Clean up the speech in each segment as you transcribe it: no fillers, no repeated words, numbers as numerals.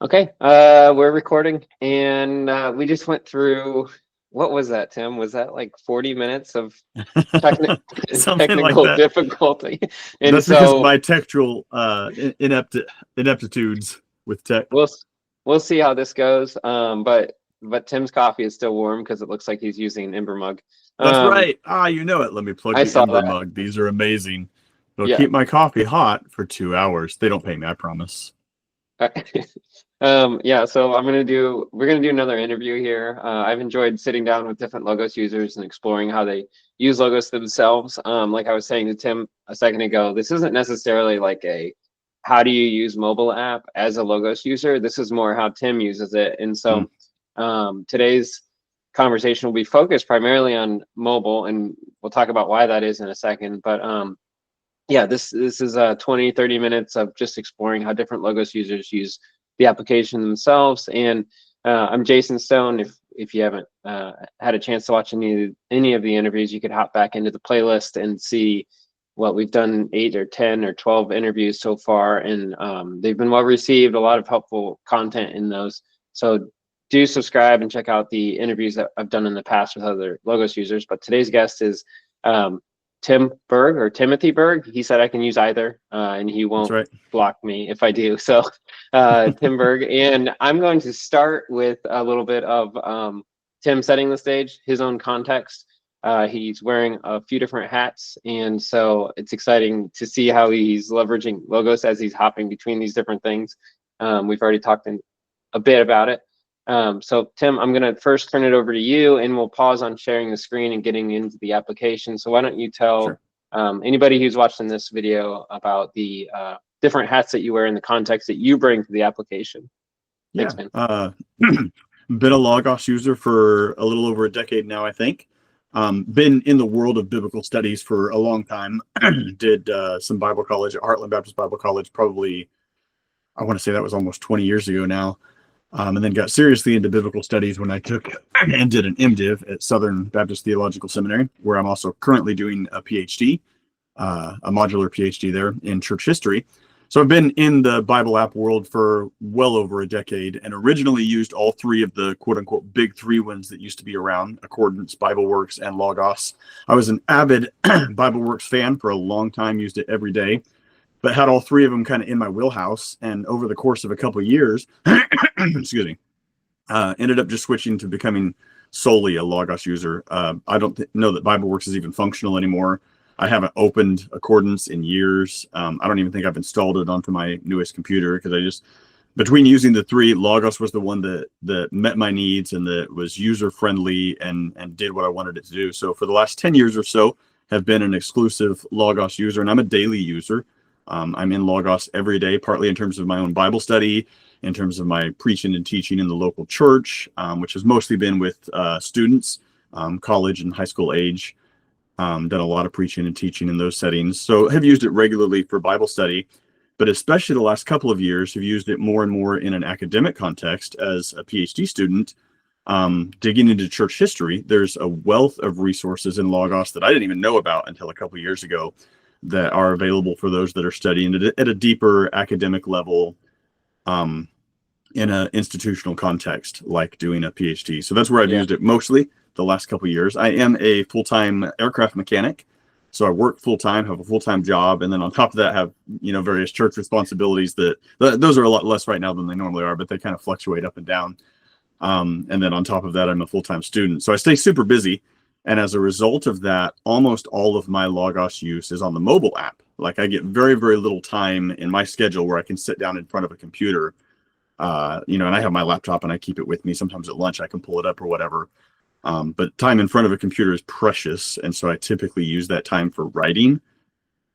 Okay, we're recording, and we just went through, what was that, Tim? Was that like 40 minutes of techni Something like technical that. difficulty? And That's because of so my textual ineptitudes with tech. we'll we'll see how this goes. But Tim's coffee is still warm because it looks like he's using an Ember mug. That's Um, right. You know it. Let me plug I the saw Ember that. mug. These are amazing. They'll Yeah. keep my coffee hot for 2 hours. They don't pay me, I promise. Yeah, so we're gonna do another interview here. I've enjoyed sitting down with different Logos users and exploring how they use Logos themselves. Like I was saying to Tim a second ago, this isn't necessarily like a how do you use mobile app as a Logos user. This is more how Tim uses it. And Hmm. so today's conversation will be focused primarily on mobile, and we'll talk about why that is in a second. But yeah, this is 20, 30 minutes of just exploring how different Logos users use the application themselves. And I'm Jason Stone. If you haven't had a chance to watch any of the interviews, you could hop back into the playlist and see what we've done, 8 or 10 or 12 interviews so far, and they've been well received, a lot of helpful content in those. So do subscribe and check out the interviews that I've done in the past with other Logos users. But today's guest is Tim Berg, or Timothy Berg. He said I can use either, and he That's won't right. block me if I do. So Tim Berg, and I'm going to start with a little bit of Tim setting the stage, his own context. He's wearing a few different hats, and so it's exciting to see how he's leveraging Logos as he's hopping between these different things. We've already talked a bit about it. So Tim, I'm going to first turn it over to you, and we'll pause on sharing the screen and getting into the application. So why don't you tell Sure. anybody who's watching this video about the different hats that you wear in the context that you bring to the application. Yeah. Thanks, man. Been a Logos user for a little over a decade now, I think. Been in the world of biblical studies for a long time. Did some Bible college at Heartland Baptist Bible College, probably, I want to say that was almost 20 years ago now. And then got seriously into biblical studies when I took and did an MDiv at Southern Baptist Theological Seminary, where I'm also currently doing a PhD, a modular PhD there in church history. So I've been in the Bible app world for well over a decade, and originally used all three of the quote unquote big three ones that used to be around: Accordance, BibleWorks, and Logos. I was an avid BibleWorks fan for a long time, used it every day, but had all three of them kind of in my wheelhouse. And over the course of a couple of years, excuse me, ended up just switching to becoming solely a Logos user. I don't know that BibleWorks is even functional anymore. I haven't opened Accordance in years. I don't even think I've installed it onto my newest computer, because between using the three, Logos was the one that met my needs and that was user friendly and did what I wanted it to do. So for the last 10 years or so, have been an exclusive Logos user, and I'm a daily user. I'm in Logos every day, partly in terms of my own Bible study, in terms of my preaching and teaching in the local church, which has mostly been with students, college and high school age. Done a lot of preaching and teaching in those settings. So have used it regularly for Bible study, but especially the last couple of years have used it more and more in an academic context as a PhD student. Digging into church history, there's a wealth of resources in Logos that I didn't even know about until a couple of years ago, that are available for those that are studying at a deeper academic level, in an institutional context, like doing a PhD. So that's where I've Yeah. used it mostly the last couple of years. I am a full-time aircraft mechanic, so I work full-time, have a full-time job, and then on top of that have, various church responsibilities that those are a lot less right now than they normally are, but they kind of fluctuate up and down. And then on top of that, I'm a full-time student, so I stay super busy. And as a result of that, almost all of my Logos use is on the mobile app. Like, I get very, very little time in my schedule where I can sit down in front of a computer. And I have my laptop and I keep it with me. Sometimes at lunch I can pull it up or whatever. But time in front of a computer is precious. And so I typically use that time for writing.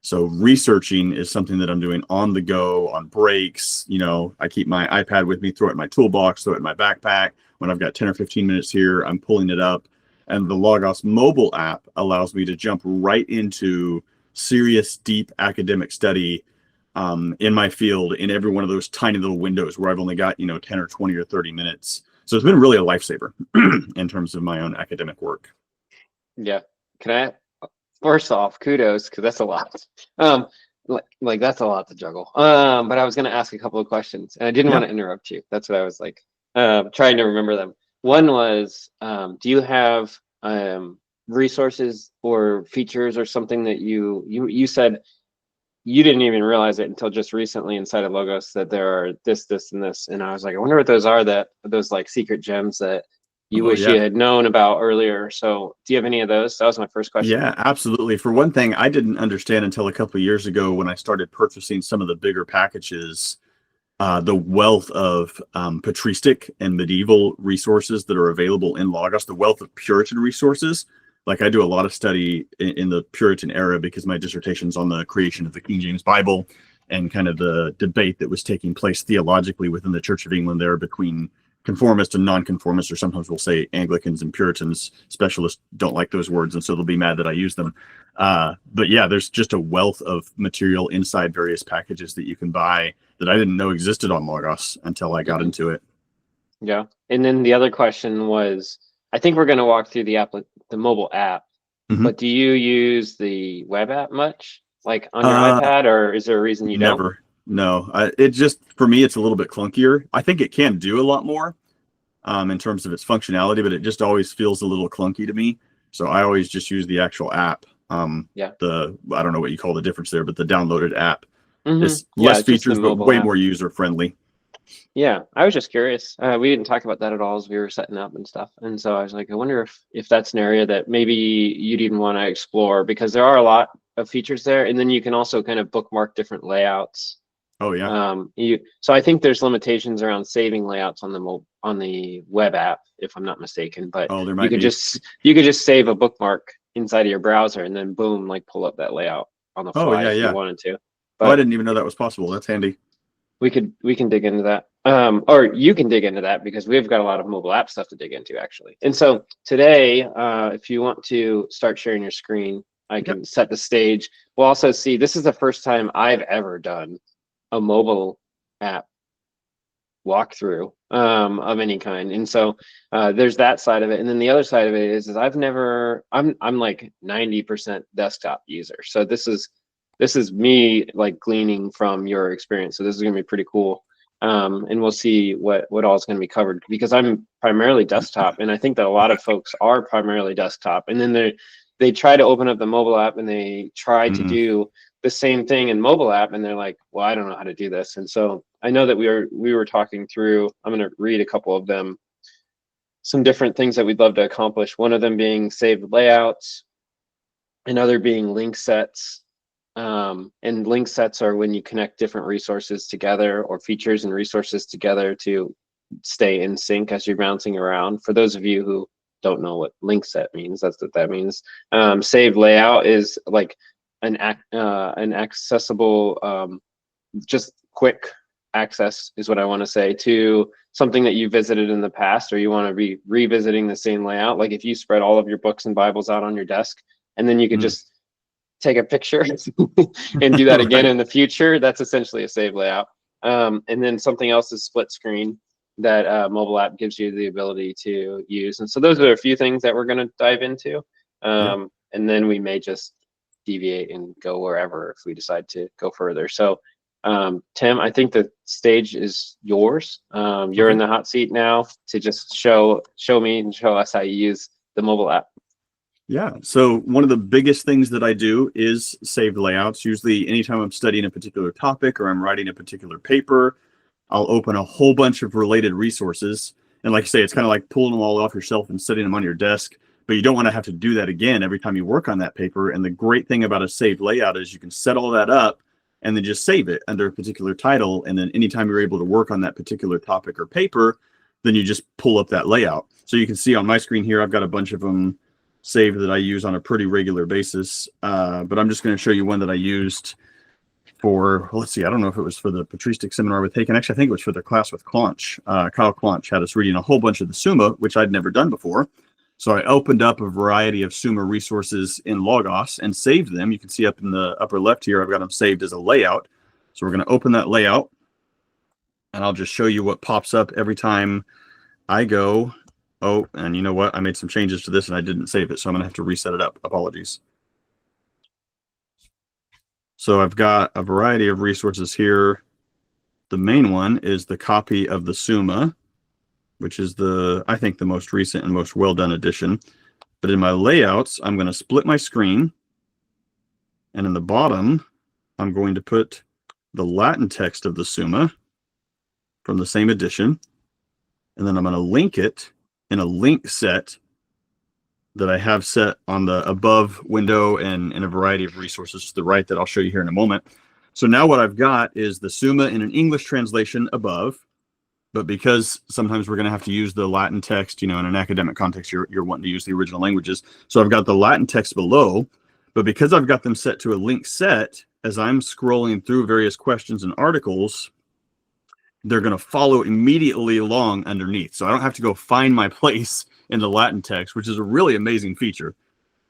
So researching is something that I'm doing on the go, on breaks. I keep my iPad with me, throw it in my toolbox, throw it in my backpack. When I've got 10 or 15 minutes here, I'm pulling it up. And the Logos mobile app allows me to jump right into serious, deep academic study in my field, in every one of those tiny little windows where I've only got 10 or 20 or 30 minutes. So it's been really a lifesaver in terms of my own academic work. Yeah. Can I, first off, kudos, because that's a lot. like that's a lot to juggle. But I was going to ask a couple of questions, and I didn't Yeah. want to interrupt you. That's what I was like, trying to remember them. One was, do you have resources or features or something that you said you didn't even realize it until just recently inside of Logos that there are this, and this, and I was like, I wonder what those are. That those like secret gems that you Oh wish you yeah. had known about earlier. So, do you have any of those? That was my first question. Yeah, absolutely. For one thing, I didn't understand until a couple of years ago when I started purchasing some of the bigger packages, the wealth of patristic and medieval resources that are available in Logos, the wealth of Puritan resources. Like I do a lot of study in the Puritan era because my dissertation's on the creation of the King James Bible and kind of the debate that was taking place theologically within the Church of England there between conformists and nonconformists, or sometimes we'll say Anglicans and Puritans. Specialists don't like those words, and so they'll be mad that I use them. But yeah, there's just a wealth of material inside various packages that you can buy that I didn't know existed on Logos until I got into it. Yeah. And then the other question was, I think we're going to walk through the mobile app, but do you use the web app much, like on your iPad, or is there a reason you don't? Never. No, it just, for me, it's a little bit clunkier. I think it can do a lot more in terms of its functionality, but it just always feels a little clunky to me. So I always just use the actual app. Yeah. I don't know what you call the difference there, but the downloaded app is Yeah, less it's just the features, but mobile way app. more user friendly. Yeah, I was just curious. We didn't talk about that at all as we were setting up and stuff. And so I was like, I wonder if that's an area that maybe you'd even want to explore, because there are a lot of features there. And then you can also kind of bookmark different layouts. Oh yeah. So I think there's limitations around saving layouts on the web app, if I'm not mistaken. But Oh, there you might could be. just save a bookmark inside of your browser and then boom, like pull up that layout on the Oh fly yeah, if you yeah. wanted to. Oh, I But didn't even know that was possible. That's handy. we can dig into that. Or you can dig into that, because we've got a lot of mobile app stuff to dig into actually. And so today, if you want to start sharing your screen, I can set the stage. We'll also see, this is the first time I've ever done a mobile app walkthrough of any kind. And so there's that side of it. And then the other side of it is I'm like 90% desktop user. So this is me like gleaning from your experience. So this is gonna be pretty cool. And we'll see what all is going to be covered, because I'm primarily desktop, and I think that a lot of folks are primarily desktop, and then they try to open up the mobile app and they try to do the same thing in mobile app, and they're like, well, I don't know how to do this. And so I know that we were talking through, I'm going to read a couple of them, some different things that we'd love to accomplish. One of them being saved layouts, another being link sets. And link sets are when you connect different resources together, or features and resources together, to stay in sync as you're bouncing around. For those of you who don't know what link set means, that's what that means. Save layout is like an accessible, just quick access is what I want to say, to something that you visited in the past, or you want to be revisiting the same layout. Like if you spread all of your books and Bibles out on your desk, and then you could just take a picture and do that again in the future, that's essentially a save layout. And then something else is split screen, that mobile app gives you the ability to use. And so those are a few things that we're going to dive into. And then we may just deviate and go wherever if we decide to go further. So Tim, I think the stage is yours. You're in the hot seat now to just show me and show us how you use the mobile app. Yeah. So one of the biggest things that I do is save layouts. Usually anytime I'm studying a particular topic or I'm writing a particular paper, I'll open a whole bunch of related resources. And like I say, it's kind of like pulling them all off your shelf and setting them on your desk, but you don't want to have to do that again every time you work on that paper. And the great thing about a saved layout is you can set all that up and then just save it under a particular title. And then anytime you're able to work on that particular topic or paper, then you just pull up that layout. So you can see on my screen here, I've got a bunch of them saved that I use on a pretty regular basis. But I'm just going to show you one that I used for, let's see, I don't know if it was for the Patristic seminar with Haken. Actually, I think it was for the class with Claunch. Kyle Claunch had us reading a whole bunch of the Summa, which I'd never done before. So I opened up a variety of Summa resources in Logos and saved them. You can see up in the upper left here, I've got them saved as a layout. So we're going to open that layout, and I'll just show you what pops up every time I go. Oh, and you know what? I made some changes to this and I didn't save it, so I'm going to have to reset it up. Apologies. So I've got a variety of resources here. The main one is the copy of the Summa, which is I think the most recent and most well done edition. But in my layouts, I'm going to split my screen. And in the bottom, I'm going to put the Latin text of the Summa from the same edition. And then I'm going to link it in a link set that I have set on the above window and in a variety of resources to the right that I'll show you here in a moment. So now what I've got is the Summa in an English translation above, but because sometimes we're going to have to use the Latin text, in an academic context, you're wanting to use the original languages. So I've got the Latin text below, but because I've got them set to a link set, as I'm scrolling through various questions and articles, they're going to follow immediately along underneath. So I don't have to go find my place in the Latin text, which is a really amazing feature.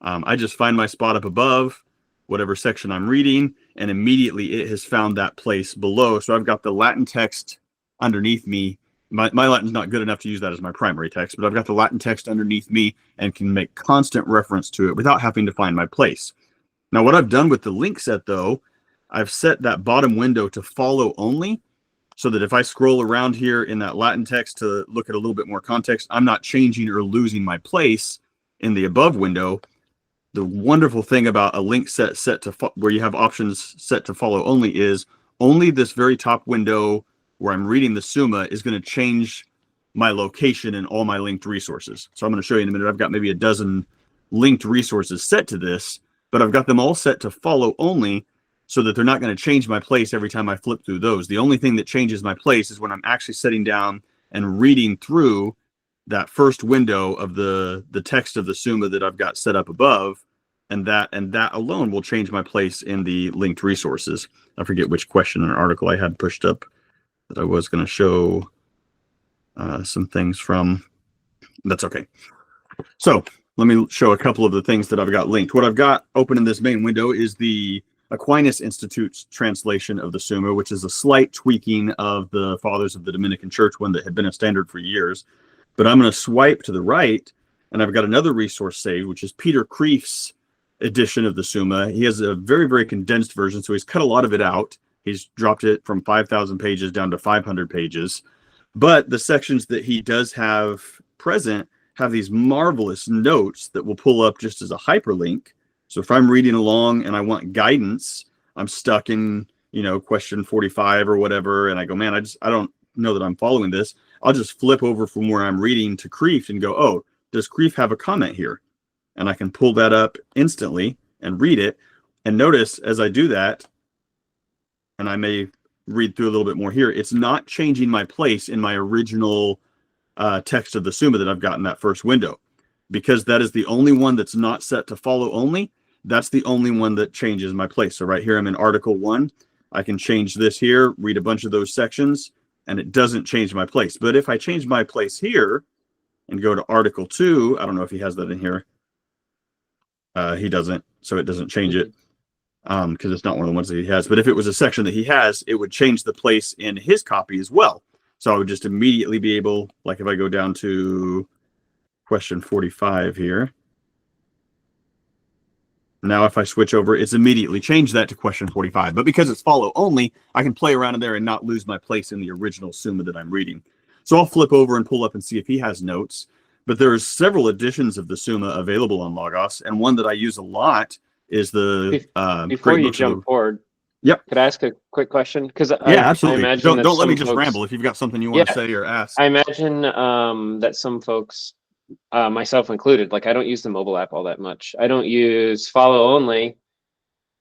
I just find my spot up above, whatever section I'm reading, and immediately it has found that place below. So I've got the Latin text underneath me. My Latin's not good enough to use that as my primary text, but I've got the Latin text underneath me and can make constant reference to it without having to find my place. Now, what I've done with the link set, though, I've set that bottom window to follow only, so that if I scroll around here in that Latin text to look at a little bit more context, I'm not changing or losing my place in the above window. The wonderful thing about a link set to where you have options set to follow only is only this very top window where I'm reading the Summa is going to change my location in all my linked resources. So I'm going to show you in a minute. I've got maybe a dozen linked resources set to this, but I've got them all set to follow only, so that they're not going to change my place every time I flip through those. The only thing that changes my place is when I'm actually sitting down and reading through that first window of the text of the Summa that I've got set up above, and that alone will change my place in the linked resources. I forget which question or article I had pushed up that I was going to show some things from. That's okay. So let me show a couple of the things that I've got linked. What I've got open in this main window is the Aquinas Institute's translation of the Summa, which is a slight tweaking of the Fathers of the Dominican Church, one that had been a standard for years. But I'm going to swipe to the right, and I've got another resource saved, which is Peter Kreeft's edition of the Summa. He has a very, very condensed version, so he's cut a lot of it out. He's dropped it from 5,000 pages down to 500 pages. But the sections that he does have present have these marvelous notes that will pull up just as a hyperlink. So if I'm reading along and I want guidance, I'm stuck in, question 45 or whatever, and I go, man, I don't know that I'm following this. I'll just flip over from where I'm reading to Kreeft and go, oh, does Kreeft have a comment here? And I can pull that up instantly and read it. And notice as I do that, and I may read through a little bit more here, it's not changing my place in my original text of the Summa that I've got in that first window. Because that is the only one that's not set to follow only, that's the only one that changes my place. So right here, I'm in Article 1. I can change this here, read a bunch of those sections, and it doesn't change my place. But if I change my place here and go to Article 2, I don't know if he has that in here. He doesn't, so it doesn't change it because it's not one of the ones that he has. But if it was a section that he has, it would change the place in his copy as well. So I would just immediately be able, like if I go down to question 45 here. Now, if I switch over, it's immediately changed that to question 45. But because it's follow only, I can play around in there and not lose my place in the original Summa that I'm reading. So I'll flip over and pull up and see if he has notes. But there's several editions of the Summa available on Logos, and one that I use a lot is the before you jump forward. Yep. Could I ask a quick question? Because absolutely. I imagine don't let me just ramble. If you've got something you want to say or ask. I imagine that some folks, myself included, like I don't use the mobile app all that much. I don't use follow only,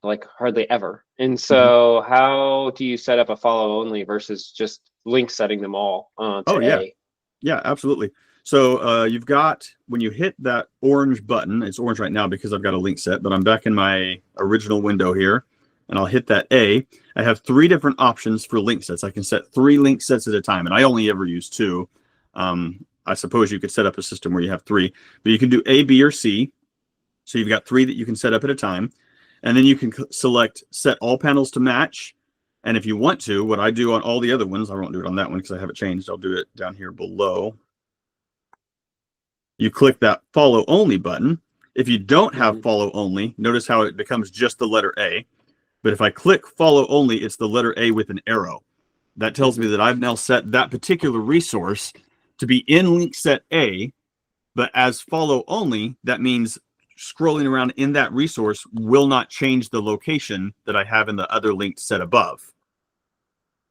like hardly ever. And so, how do you set up a follow only versus just link setting them all to A? Yeah, absolutely. So you've got, when you hit that orange button, it's orange right now because I've got a link set, but I'm back in my original window here, and I'll hit that A. I have 3 different options for link sets. I can set 3 link sets at a time, and I only ever use 2. I suppose you could set up a system where you have 3, but you can do A, B, or C. So you've got 3 that you can set up at a time. And then you can select set all panels to match. And if you want to, what I do on all the other ones, I won't do it on that one because I have it changed. I'll do it down here below. You click that follow only button. If you don't have follow only, notice how it becomes just the letter A. But if I click follow only, it's the letter A with an arrow. That tells me that I've now set that particular resource to be in link set A, but as follow only, that means scrolling around in that resource will not change the location that I have in the other linked set above.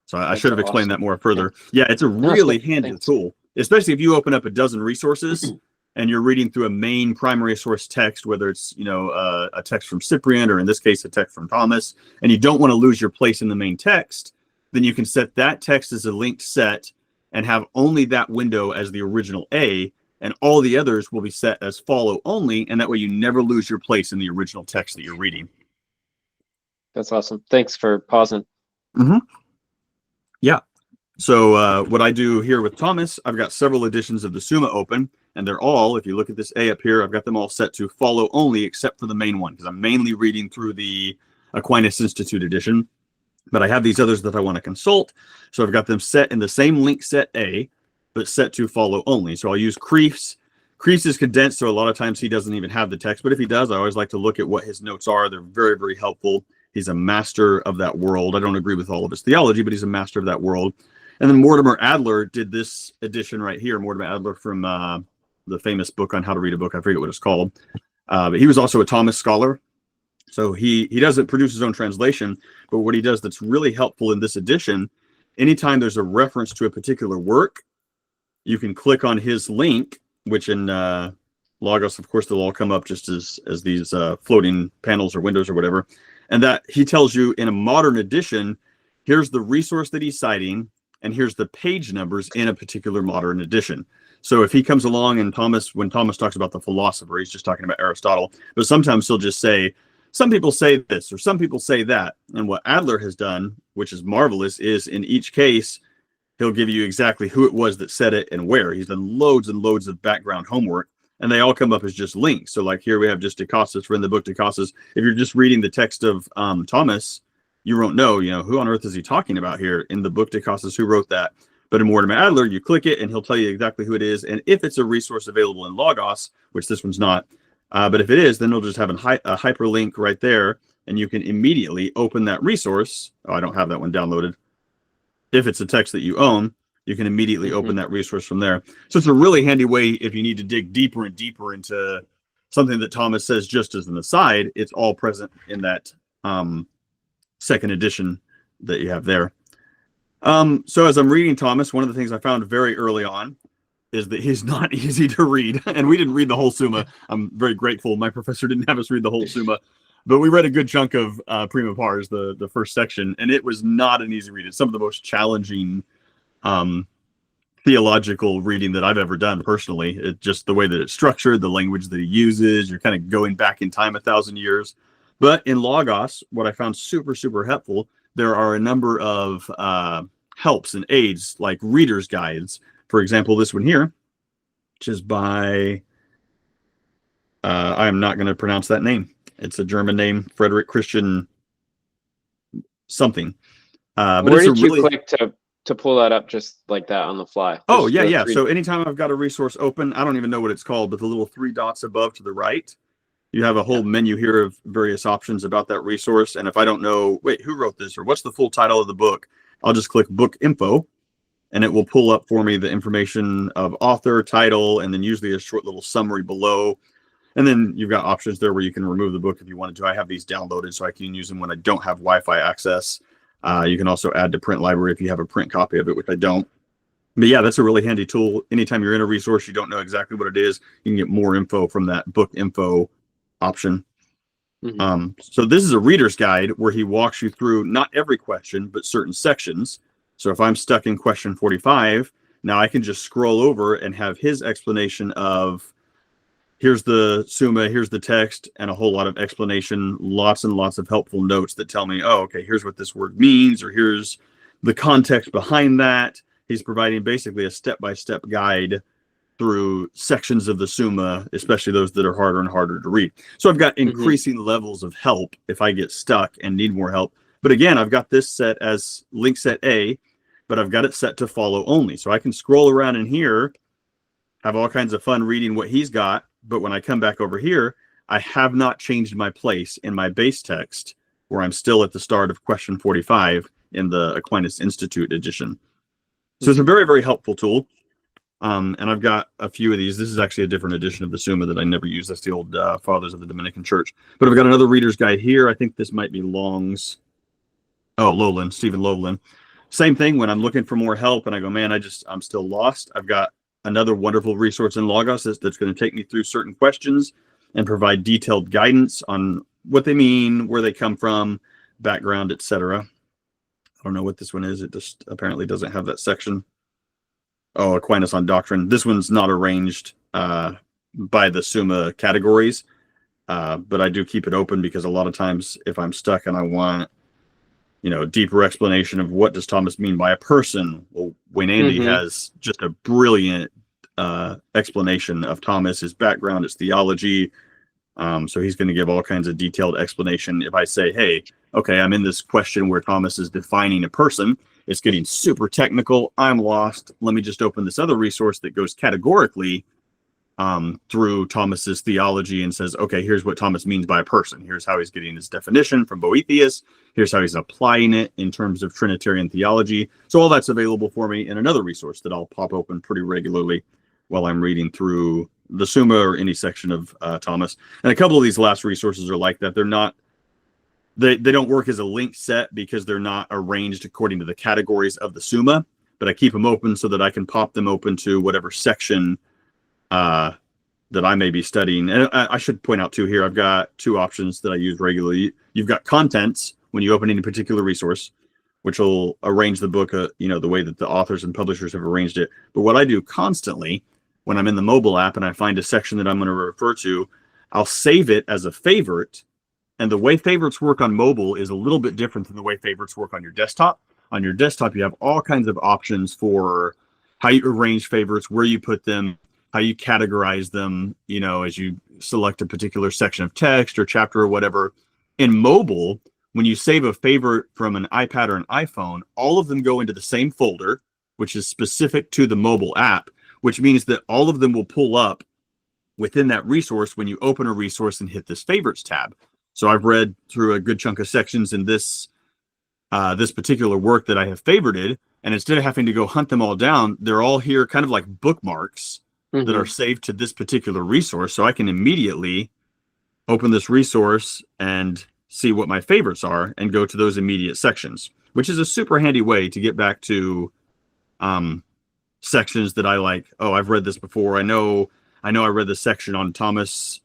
So I should have explained that more further. Yeah, it's a really handy tool, especially if you open up a dozen resources and you're reading through a main primary source text, whether it's, a text from Cyprian, or in this case, a text from Thomas, and you don't want to lose your place in the main text, then you can set that text as a linked set and have only that window as the original A, and all the others will be set as follow only, and that way you never lose your place in the original text that you're reading. That's awesome. Thanks for pausing. Yeah. So what I do here with Thomas, I've got several editions of the Summa open, and they're all, if you look at this A up here, I've got them all set to follow only, except for the main one, because I'm mainly reading through the Aquinas Institute edition. But I have these others that I want to consult. So I've got them set in the same link set A, but set to follow only. So I'll use Kreef's. Kreef's is condensed, so a lot of times he doesn't even have the text. But if he does, I always like to look at what his notes are. They're very, very helpful. He's a master of that world. I don't agree with all of his theology, but he's a master of that world. And then Mortimer Adler did this edition right here. Mortimer Adler from the famous book on how to read a book. I forget what it's called. But he was also a Thomas scholar. So he doesn't produce his own translation, but what he does that's really helpful in this edition, anytime there's a reference to a particular work, you can click on his link, which in Logos, of course, they'll all come up just as these floating panels or windows or whatever. And that he tells you in a modern edition, here's the resource that he's citing, and here's the page numbers in a particular modern edition. So if he comes along and when Thomas talks about the philosopher, he's just talking about Aristotle, but sometimes he'll just say, some people say this, or some people say that. And what Adler has done, which is marvelous, is in each case, he'll give you exactly who it was that said it and where. He's done loads and loads of background homework, and they all come up as just links. So like here we have just Dicassus, we're in the book Dicassus. If you're just reading the text of Thomas, you won't know, who on earth is he talking about here in the book Dicassus, who wrote that? But in Mortimer Adler, you click it and he'll tell you exactly who it is. And if it's a resource available in Logos, which this one's not, but if it is, then it'll just have a hyperlink right there, and you can immediately open that resource. Oh, I don't have that one downloaded. If it's a text that you own, you can immediately open that resource from there. So it's a really handy way if you need to dig deeper and deeper into something that Thomas says just as an aside. It's all present in that second edition that you have there. So as I'm reading Thomas, one of the things I found very early on is that he's not easy to read. And we didn't read the whole Summa. I'm very grateful my professor didn't have us read the whole Summa. But we read a good chunk of Prima Pars, the first section, and it was not an easy read. It's some of the most challenging theological reading that I've ever done personally. It's just the way that it's structured, the language that he uses. You're kind of going back in time 1,000 years. But in Logos, what I found super, super helpful, there are a number of helps and aids, like reader's guides. For example, this one here, which is by, I am not going to pronounce that name. It's a German name, Frederick Christian something. But where did you click to pull that up just like that on the fly? Oh, yeah. So anytime I've got a resource open, I don't even know what it's called, but the little 3 dots above to the right, you have a whole menu here of various options about that resource. And if I don't know, wait, who wrote this or what's the full title of the book, I'll just click book info, and it will pull up for me the information of author, title, and then usually a short little summary below. And then you've got options there where you can remove the book if you wanted to. I have these downloaded so I can use them when I don't have Wi-Fi access. You can also add to print library if you have a print copy of it, which I don't. But yeah, that's a really handy tool. Anytime you're in a resource, you don't know exactly what it is, you can get more info from that book info option. So this is a reader's guide where he walks you through not every question, but certain sections. So if I'm stuck in question 45, now I can just scroll over and have his explanation of, here's the Summa, here's the text, and a whole lot of explanation, lots and lots of helpful notes that tell me, oh, okay, here's what this word means, or here's the context behind that. He's providing basically a step-by-step guide through sections of the Summa, especially those that are harder and harder to read. So I've got increasing levels of help if I get stuck and need more help. But again, I've got this set as link set A, but I've got it set to follow only. So I can scroll around in here, have all kinds of fun reading what he's got. But when I come back over here, I have not changed my place in my base text where I'm still at the start of question 45 in the Aquinas Institute edition. So it's a very, very helpful tool. And I've got a few of these. This is actually a different edition of the Summa that I never use. That's the old Fathers of the Dominican Church. But I've got another reader's guide here. I think this might be Long's. Oh, Lowland, Stephen Lowland. Same thing when I'm looking for more help and I go, man, I'm still lost. I've got another wonderful resource in Logos that's going to take me through certain questions and provide detailed guidance on what they mean, where they come from, background, etc. I don't know what this one is. It just apparently doesn't have that section. Oh, Aquinas on Doctrine. This one's not arranged by the Summa categories, but I do keep it open because a lot of times if I'm stuck and I want, deeper explanation of what does Thomas mean by a person, well, Wayne Andy has just a brilliant explanation of Thomas, his background, his theology. So he's going to give all kinds of detailed explanation. If I say, hey, okay, I'm in this question where Thomas is defining a person, it's getting super technical, I'm lost, let me just open this other resource that goes categorically through Thomas's theology and says, okay, here's what Thomas means by a person. Here's how he's getting his definition from Boethius. Here's how he's applying it in terms of Trinitarian theology. So all that's available for me in another resource that I'll pop open pretty regularly while I'm reading through the Summa or any section of Thomas. And a couple of these last resources are like that. They're not, they don't work as a linked set because they're not arranged according to the categories of the Summa, but I keep them open so that I can pop them open to whatever section that I may be studying. And I should point out too here, I've got two options that I use regularly. You've got contents when you open any particular resource, which will arrange the book, the way that the authors and publishers have arranged it. But what I do constantly when I'm in the mobile app and I find a section that I'm going to refer to, I'll save it as a favorite. And the way favorites work on mobile is a little bit different than the way favorites work on your desktop. On your desktop, you have all kinds of options for how you arrange favorites, where you put them, how you categorize them, as you select a particular section of text or chapter or whatever. In mobile, when you save a favorite from an iPad or an iPhone, all of them go into the same folder, which is specific to the mobile app, which means that all of them will pull up within that resource when you open a resource and hit this favorites tab. So I've read through a good chunk of sections in this particular work that I have favorited, and instead of having to go hunt them all down, they're all here kind of like bookmarks that are saved to this particular resource. So I can immediately open this resource and see what my favorites are and go to those immediate sections, which is a super handy way to get back to sections that I like. Oh, I've read this before. I know I read this section on Thomas,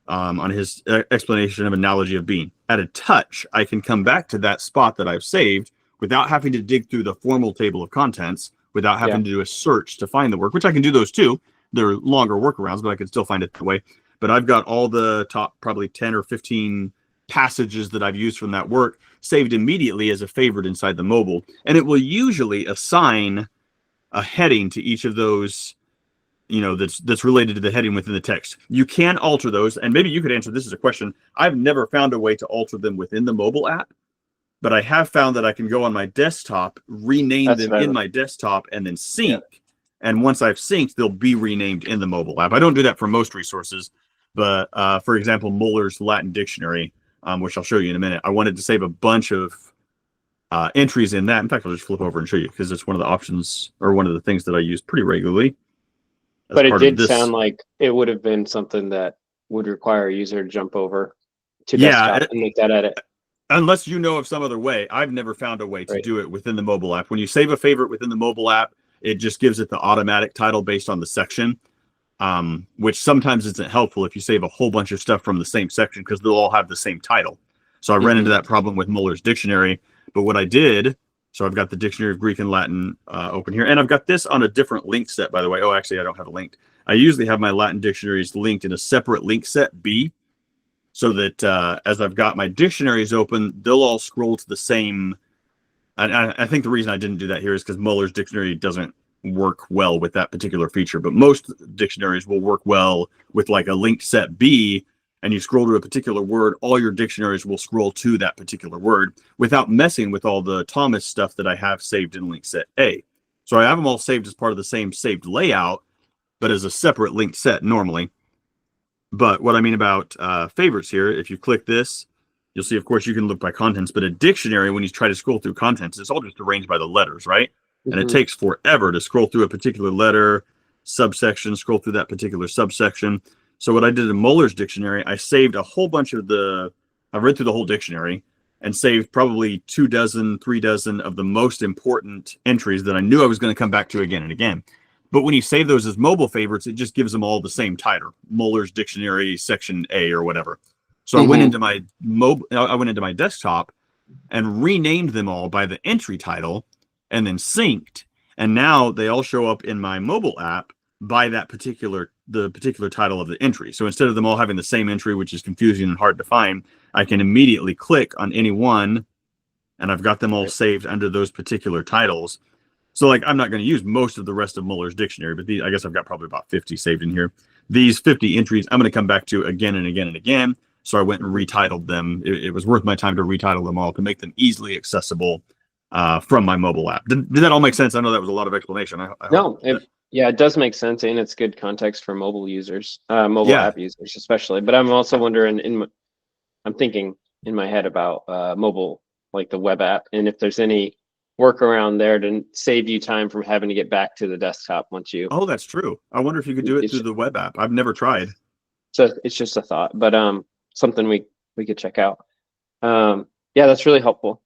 on his explanation of analogy of being. At a touch, I can come back to that spot that I've saved without having to dig through the formal table of contents, without having to do a search to find the work, which I can do those too. They're longer workarounds, but I can still find it that way. But I've got all the top probably 10 or 15 passages that I've used from that work saved immediately as a favorite inside the mobile. And it will usually assign a heading to each of those, that's related to the heading within the text. You can alter those, and maybe you could answer this as a question. I've never found a way to alter them within the mobile app, but I have found that I can go on my desktop, rename them in my desktop, and then sync. Yeah. And once I've synced, they'll be renamed in the mobile app. I don't do that for most resources, but for example, Muller's Latin Dictionary, which I'll show you in a minute, I wanted to save a bunch of entries in that. In fact, I'll just flip over and show you because it's one of the options or one of the things that I use pretty regularly. But it did sound like it would have been something that would require a user to jump over to desktop and make that edit. Unless you know of some other way. I've never found a way to do it within the mobile app. When you save a favorite within the mobile app, it just gives it the automatic title based on the section, which sometimes isn't helpful if you save a whole bunch of stuff from the same section because they'll all have the same title. So I ran into that problem with Muller's Dictionary. But what I did, so I've got the Dictionary of Greek and Latin open here. And I've got this on a different link set, by the way. Oh, actually, I don't have it linked. I usually have my Latin dictionaries linked in a separate link set B, so that as I've got my dictionaries open, they'll all scroll to the same. And I think the reason I didn't do that here is because Muller's Dictionary doesn't work well with that particular feature. But most dictionaries will work well with like a linked set B, and you scroll to a particular word, all your dictionaries will scroll to that particular word without messing with all the Thomas stuff that I have saved in link set A. So I have them all saved as part of the same saved layout, but as a separate linked set normally. But what I mean about favorites here, if you click this, you'll see, of course, you can look by contents, but a dictionary, when you try to scroll through contents, it's all just arranged by the letters, right? And it takes forever to scroll through a particular letter, subsection, scroll through that particular subsection. So what I did in Muller's dictionary, I saved a whole bunch of I read through the whole dictionary and saved probably 2 dozen, 3 dozen of the most important entries that I knew I was going to come back to again and again. But when you save those as mobile favorites, it just gives them all the same title, Muller's Dictionary Section A or whatever. So I went into my desktop and renamed them all by the entry title and then synced. And now they all show up in my mobile app by the particular title of the entry. So instead of them all having the same entry, which is confusing and hard to find, I can immediately click on any one and I've got them all saved under those particular titles. So like, I'm not going to use most of the rest of Muller's dictionary, but I guess I've got probably about 50 saved in here. These 50 entries, I'm going to come back to again and again and again. So I went and retitled them. It was worth my time to retitle them all to make them easily accessible from my mobile app. Did that all make sense? I know that was a lot of explanation. It does make sense, and it's good context for mobile users, app users especially. But I'm also wondering, I'm thinking in my head about mobile, like the web app, and if there's any workaround there to save you time from having to get back to the desktop once you. Oh, that's true. I wonder if you could do it through the web app. I've never tried. So it's just a thought, but something we could check out. That's really helpful.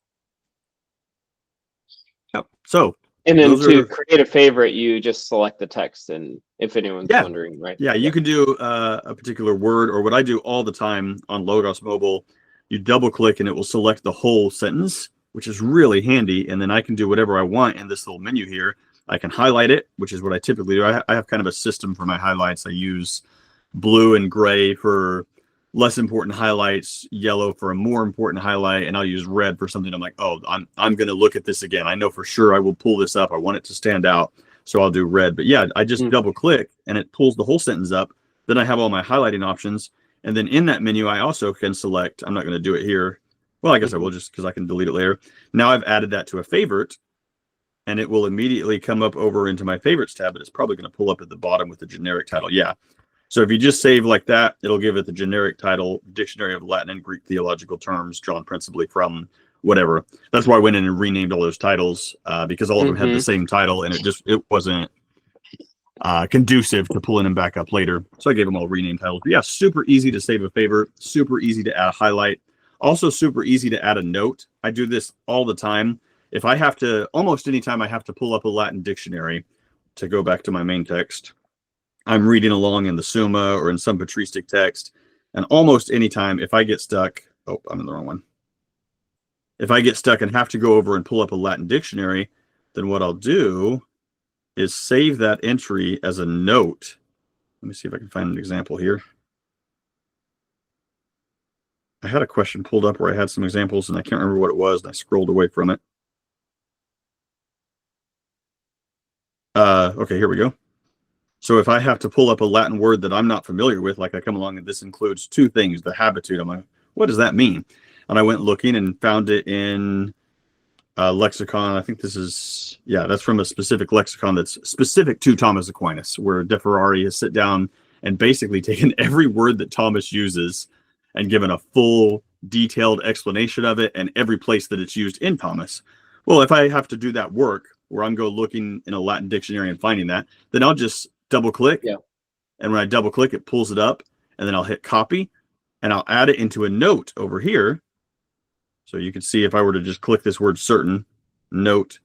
Yep. So. And then to create a favorite, you just select the text, and if anyone's wondering, right? Yeah, you can do a particular word, or what I do all the time on Logos Mobile, you double click and it will select the whole sentence, which is really handy. And then I can do whatever I want in this little menu here. I can highlight it, which is what I typically do. I have kind of a system for my highlights. I use blue and gray for less important highlights, yellow for a more important highlight, and I'll use red for something I'm like, oh, I'm going to look at this again. I know for sure I will pull this up. I want it to stand out, so I'll do red. But yeah, I just double click and it pulls the whole sentence up. Then I have all my highlighting options. And then in that menu, I also can select, I'm not going to do it here. Well, I guess I will, just because I can delete it later. Now I've added that to a favorite, and it will immediately come up over into my favorites tab, but it's probably going to pull up at the bottom with the generic title. Yeah. So if you just save like that, it'll give it the generic title, Dictionary of Latin and Greek Theological Terms, drawn principally from whatever. That's why I went in and renamed all those titles, because all of them had the same title, and it wasn't conducive to pulling them back up later. So I gave them all renamed titles. But yeah, super easy to save a favorite, super easy to add a highlight, also super easy to add a note. I do this all the time. If I have to, almost anytime I have to pull up a Latin dictionary to go back to my main text, I'm reading along in the Summa or in some patristic text, and almost anytime if I get stuck, oh, I'm in the wrong one. If I get stuck and have to go over and pull up a Latin dictionary, then what I'll do is save that entry as a note. Let me see if I can find an example here. I had a question pulled up where I had some examples, and I can't remember what it was, and I scrolled away from it. Okay, here we go. So if I have to pull up a Latin word that I'm not familiar with, like I come along and this includes 2 things, the habitude, I'm like, what does that mean? And I went looking and found it in a lexicon. I think this is, that's from a specific lexicon that's specific to Thomas Aquinas, where De Ferrari has sit down and basically taken every word that Thomas uses and given a full detailed explanation of it and every place that it's used in Thomas. Well, if I have to do that work where I'm go looking in a Latin dictionary and finding that, then I'll just double click. Yeah. And when I double click, it pulls it up, and then I'll hit copy and I'll add it into a note over here. So you can see if I were to just click this word certain, note,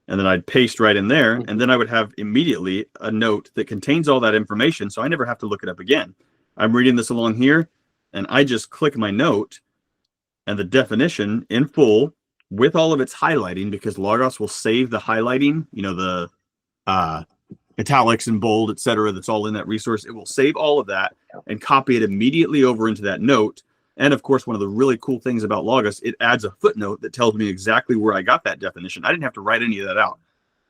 and then I'd paste right in there, and then I would have immediately a note that contains all that information. So I never have to look it up again. I'm reading this along here, and I just click my note and the definition in full with all of its highlighting, because Logos will save the highlighting, the italics and bold, etc. That's all in that resource. It will save all of that and copy it immediately over into that note. And of course, one of the really cool things about Logos, it adds a footnote that tells me exactly where I got that definition. I didn't have to write any of that out.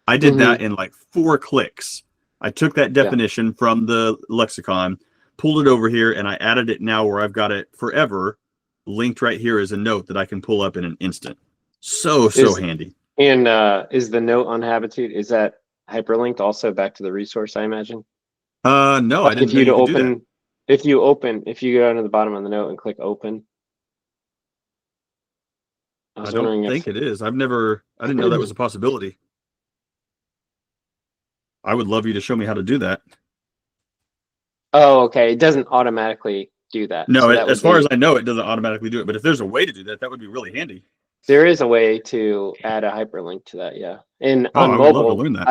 I did that in like 4 clicks. I took that definition from the lexicon, pulled it over here, and I added it now where I've got it forever linked right here as a note that I can pull up in an instant. So handy. And is the note on habitude, is that hyperlinked also back to the resource, I imagine? No, like I didn't if you go down to the bottom of the note and click open, I was don't wondering think if. it is. I didn't know that was a possibility. I would love you to show me how to do that. Oh, okay. It doesn't automatically do that. No, So that as would far as be, I know, it doesn't automatically do it. But if there's a way to do that, that would be really handy. there is a way to add a hyperlink to that, yeah. And Oh, on I would love to mobile, learn that.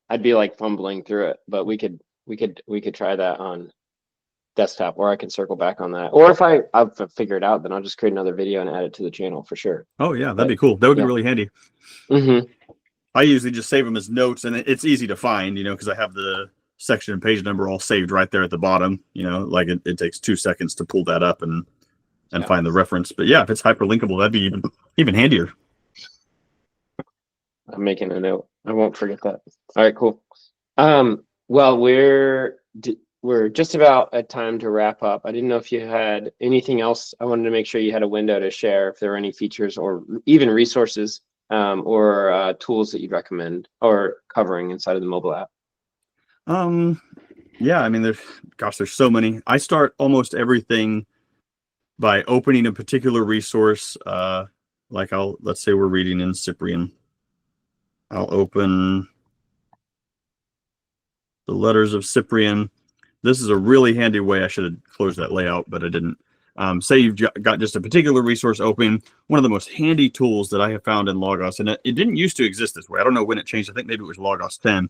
I'd be like fumbling through it, but we could try that on desktop, or I can circle back on that. Or if I'll figure it out, then I'll just create another video and add it to the channel for sure. Oh yeah, that'd But be cool. That would be yeah. really handy. Mm-hmm. I usually just save them as notes, and it's easy to find, because I have the section and page number all saved right there at the bottom. Like it takes 2 seconds to pull that up and Yeah. find the reference. But yeah, if it's hyperlinkable, that'd be even handier. I'm making a note. I won't forget that. All right, cool. Well, we're just about at time to wrap up. I didn't know if you had anything else. I wanted to make sure you had a window to share if there are any features or even resources or tools that you'd recommend or covering inside of the mobile app. Yeah, I mean, there's so many. I start almost everything by opening a particular resource. Let's say we're reading in Cyprian. I'll open the letters of Cyprian. This is a really handy way. I should have closed that layout, but I didn't. Say you've got just a particular resource open. One of the most handy tools that I have found in Logos, and it didn't used to exist this way. I don't know when it changed. I think maybe it was Logos 10.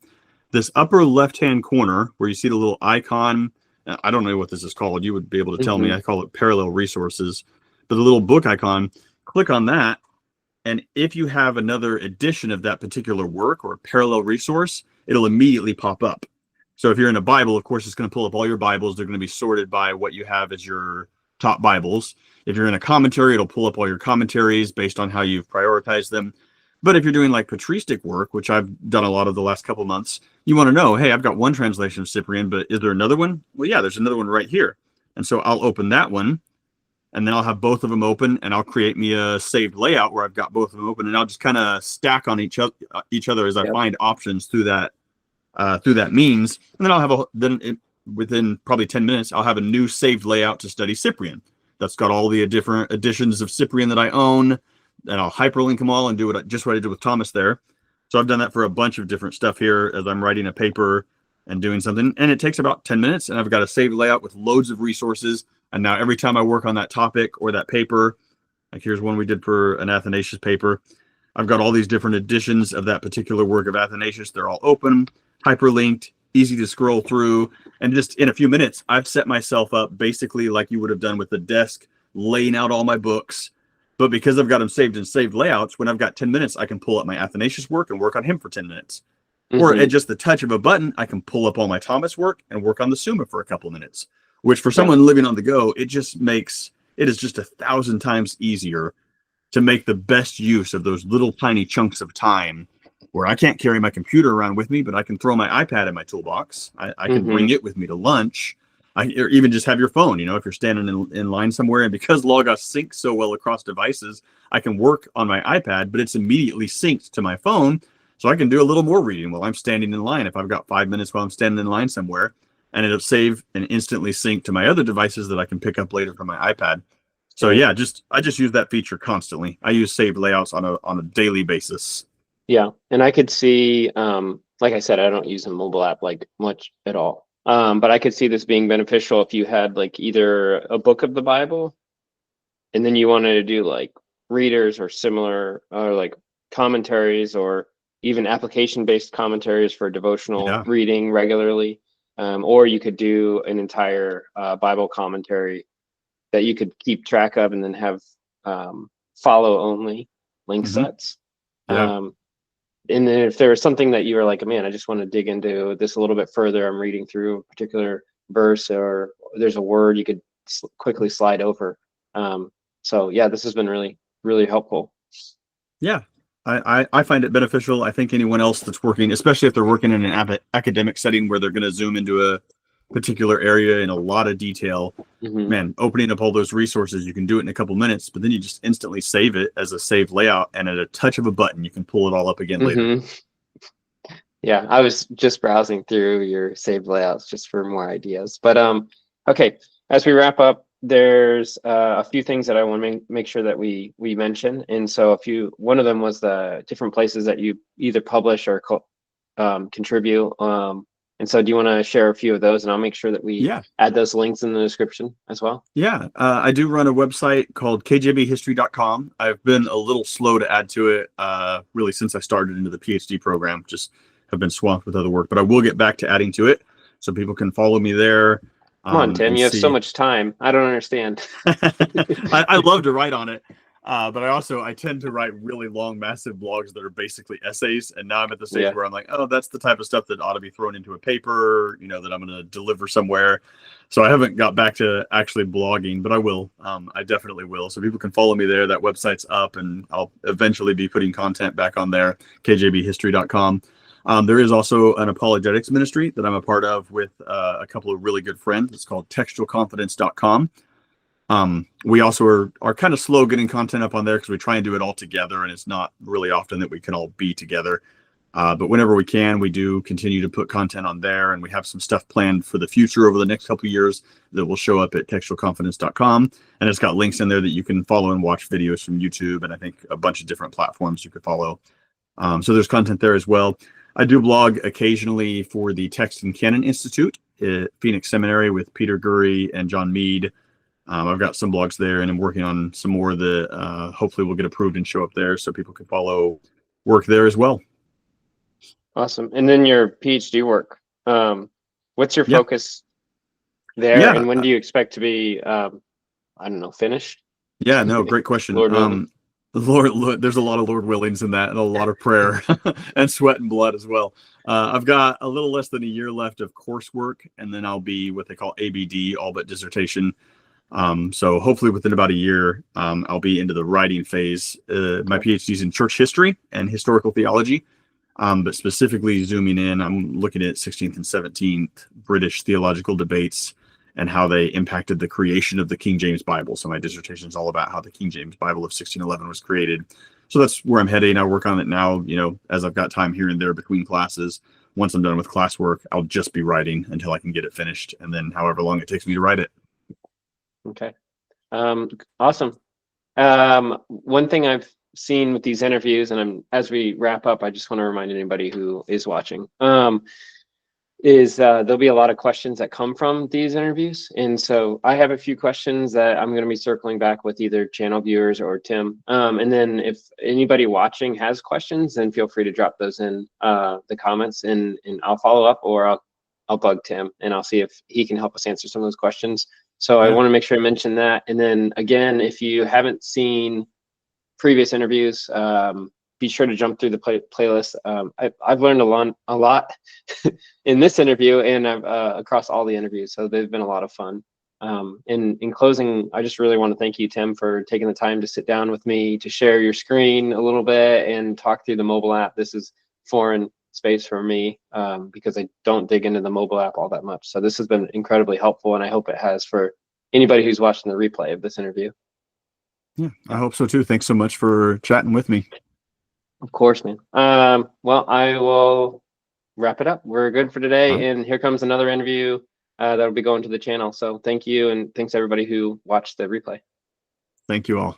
This upper left-hand corner where you see the little icon, I don't know what this is called. You would be able to tell me. I call it parallel resources. But the little book icon, click on that. And if you have another edition of that particular work or a parallel resource, it'll immediately pop up. So if you're in a Bible, of course, it's going to pull up all your Bibles. They're going to be sorted by what you have as your top Bibles. If you're in a commentary, it'll pull up all your commentaries based on how you've prioritized them. But if you're doing like patristic work, which I've done a lot of the last couple months, you want to know, hey, I've got one translation of Cyprian, but is there another one? Well, yeah, there's another one right here. And so I'll open that one, and then I'll have both of them open, and I'll create me a saved layout where I've got both of them open, and I'll just kind of stack on each other as I find options through that means. And then I'll have within probably 10 minutes, I'll have a new saved layout to study Cyprian. That's got all the different editions of Cyprian that I own, and I'll hyperlink them all and do what I did with Thomas there. So I've done that for a bunch of different stuff here as I'm writing a paper and doing something. And it takes about 10 minutes, and I've got a saved layout with loads of resources. And now every time I work on that topic or that paper, like here's one we did for an Athanasius paper, I've got all these different editions of that particular work of Athanasius. They're all open, hyperlinked, easy to scroll through. And just in a few minutes, I've set myself up basically like you would have done with the desk, laying out all my books. But because I've got them saved in saved layouts, when I've got 10 minutes, I can pull up my Athanasius work and work on him for 10 minutes. Or at just the touch of a button, I can pull up all my Thomas work and work on the Summa for a couple minutes, which for someone living on the go, it is just 1,000 times easier to make the best use of those little tiny chunks of time where I can't carry my computer around with me, but I can throw my iPad in my toolbox. I can bring it with me to lunch. Or even just have your phone, if you're standing in line somewhere. And because Logos syncs so well across devices, I can work on my iPad, but it's immediately synced to my phone. So I can do a little more reading while I'm standing in line. If I've got 5 minutes while I'm standing in line somewhere, and it'll save and instantly sync to my other devices that I can pick up later from my iPad. So yeah, I just use that feature constantly. I use saved layouts on a daily basis. Yeah, and I could see, like I said, I don't use a mobile app like much at all. But I could see this being beneficial if you had like either a book of the Bible, and then you wanted to do like readers or similar, or like commentaries, or even application-based commentaries for devotional reading regularly. Or you could do an entire Bible commentary that you could keep track of, and then have follow-only link sets. And then if there was something that you were like, man, I just want to dig into this a little bit further, I'm reading through a particular verse, or there's a word you could quickly slide over. So yeah, this has been really, really helpful. Yeah, I find it beneficial. I think anyone else that's working, especially if they're working in an academic setting where they're going to zoom into a particular area in a lot of detail, man, opening up all those resources, you can do it in a couple minutes, but then you just instantly save it as a saved layout, and at a touch of a button, you can pull it all up again later. Yeah, I was just browsing through your saved layouts just for more ideas. But okay, as we wrap up, there's a few things that I want to make sure that we mention. And so one of them was the different places that you either publish or contribute. And so do you want to share a few of those, and I'll make sure that we add those links in the description as well? Yeah, I do run a website called kjbhistory.com. I've been a little slow to add to it, really since I started into the PhD program. Just have been swamped with other work, but I will get back to adding to it, so people can follow me there. Come on, Tim, you have so much time. I don't understand. I love to write on it, but I tend to write really long, massive blogs that are basically essays. And now I'm at the stage where I'm like, oh, that's the type of stuff that ought to be thrown into a paper, that I'm going to deliver somewhere. So I haven't got back to actually blogging, but I will. I definitely will. So people can follow me there. That website's up, and I'll eventually be putting content back on there, kjbhistory.com. There is also an apologetics ministry that I'm a part of with a couple of really good friends. It's called textualconfidence.com. We also are kind of slow getting content up on there because we try and do it all together, and it's not really often that we can all be together. But whenever we can, we do continue to put content on there, and we have some stuff planned for the future over the next couple of years that will show up at textualconfidence.com. And it's got links in there that you can follow and watch videos from YouTube, and I think a bunch of different platforms you could follow. So there's content there as well. I do blog occasionally for the Text and Canon Institute at Phoenix Seminary with Peter Gurry and John Mead. I've got some blogs there, and I'm working on some more that hopefully will get approved and show up there so people can follow work there as well. Awesome. And then your PhD work, what's your focus there? Yeah. And when do you expect to be, I don't know, finished? Yeah, no, great question. Lord, there's a lot of Lord willings in that, and a lot of prayer and sweat and blood as well. I've got a little less than a year left of coursework, and then I'll be what they call ABD, all but dissertation. So hopefully within about a year, I'll be into the writing phase. My PhD is in church history and historical theology, but specifically zooming in, I'm looking at 16th and 17th British theological debates and how they impacted the creation of the King James Bible. So my dissertation is all about how the King James Bible of 1611 was created. So that's where I'm heading. I work on it now, as I've got time here and there between classes. Once I'm done with classwork, I'll just be writing until I can get it finished, and then however long it takes me to write it. Okay. Awesome. One thing I've seen with these interviews, and as we wrap up, I just want to remind anybody who is watching, is there'll be a lot of questions that come from these interviews. And so I have a few questions that I'm going to be circling back with either channel viewers or Tim. And then if anybody watching has questions, then feel free to drop those in the comments, and I'll follow up, or I'll bug Tim and I'll see if he can help us answer some of those questions. So I want to make sure I mention that. And then again, if you haven't seen previous interviews, be sure to jump through the playlist. I've learned a lot in this interview, and across all the interviews. So they've been a lot of fun. In closing, I just really want to thank you, Tim, for taking the time to sit down with me, to share your screen a little bit and talk through the mobile app. This is foreign space for me because I don't dig into the mobile app all that much. So this has been incredibly helpful, and I hope it has for anybody who's watching the replay of this interview. Yeah, I hope so too. Thanks so much for chatting with me. Of course, man. Well, I will wrap it up. We're good for today. And here comes another interview that'll be going to the channel. So thank you, and thanks everybody who watched the replay. Thank you all.